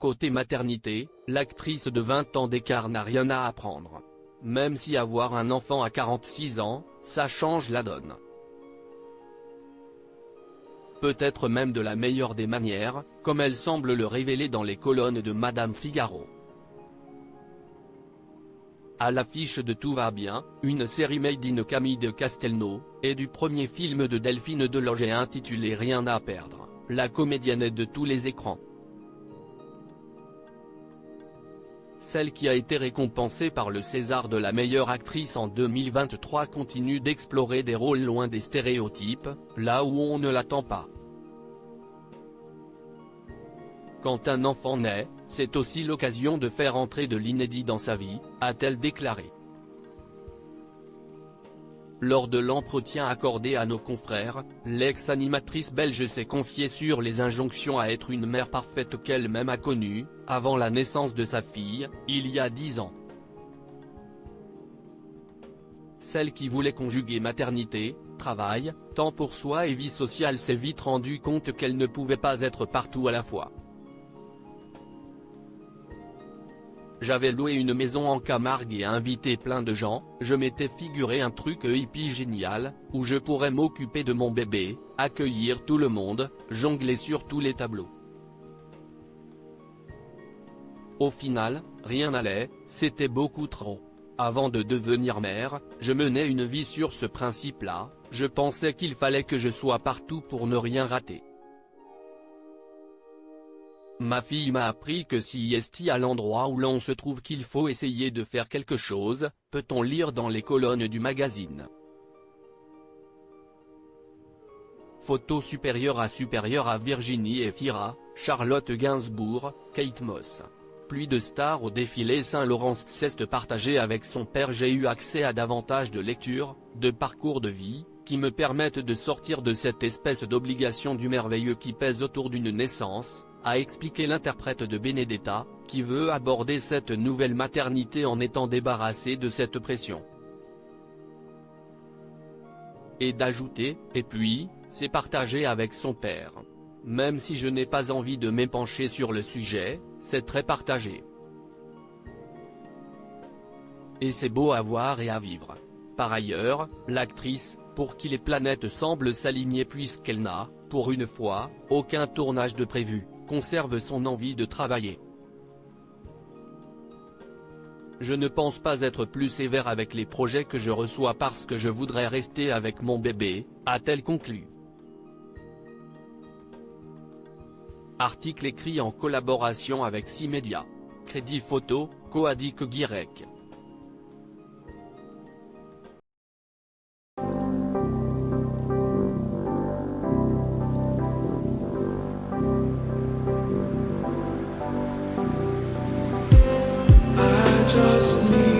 Côté maternité, l'actrice de 20 ans d'écart n'a rien à apprendre. Même si avoir un enfant à 46 ans, ça change la donne. Peut-être même de la meilleure des manières, comme elle semble le révéler dans les colonnes de Madame Figaro. À l'affiche de Tout va bien, une série made in Camille de Castelnau, et du premier film de Delphine Deloger intitulé Rien à perdre, la comédienne est de tous les écrans. Celle qui a été récompensée par le César de la meilleure actrice en 2023 continue d'explorer des rôles loin des stéréotypes, là où on ne l'attend pas. Quand un enfant naît, c'est aussi l'occasion de faire entrer de l'inédit dans sa vie, a-t-elle déclaré. Lors de l'entretien accordé à nos confrères, l'ex-animatrice belge s'est confiée sur les injonctions à être une mère parfaite qu'elle-même a connues, avant la naissance de sa fille, il y a 10 ans. Celle qui voulait conjuguer maternité, travail, temps pour soi et vie sociale s'est vite rendue compte qu'elle ne pouvait pas être partout à la fois. J'avais loué une maison en Camargue et invité plein de gens, je m'étais figuré un truc hippie génial, où je pourrais m'occuper de mon bébé, accueillir tout le monde, jongler sur tous les tableaux. Au final, rien n'allait, c'était beaucoup trop. Avant de devenir mère, je menais une vie sur ce principe-là, je pensais qu'il fallait que je sois partout pour ne rien rater. Ma fille m'a appris que si est à l'endroit où l'on se trouve qu'il faut essayer de faire quelque chose, peut-on lire dans les colonnes du magazine. Photos supérieures à Virginie Efira, Charlotte Gainsbourg, Kate Moss. Pluie de stars au défilé Saint-Laurent-Ceste partagé avec son père. J'ai eu accès à davantage de lectures, de parcours de vie, qui me permettent de sortir de cette espèce d'obligation du merveilleux qui pèse autour d'une naissance, a expliqué l'interprète de Benedetta, qui veut aborder cette nouvelle maternité en étant débarrassée de cette pression. Et d'ajouter, et puis, c'est partagé avec son père. Même si je n'ai pas envie de m'épancher sur le sujet, c'est très partagé. Et c'est beau à voir et à vivre. Par ailleurs, l'actrice, pour qui les planètes semblent s'aligner puisqu'elle n'a, pour une fois, aucun tournage de prévu, conserve son envie de travailler. Je ne pense pas être plus sévère avec les projets que je reçois parce que je voudrais rester avec mon bébé, a-t-elle conclu. Article écrit en collaboration avec 6 médias. Crédit photo, Coadic Guirec. Just need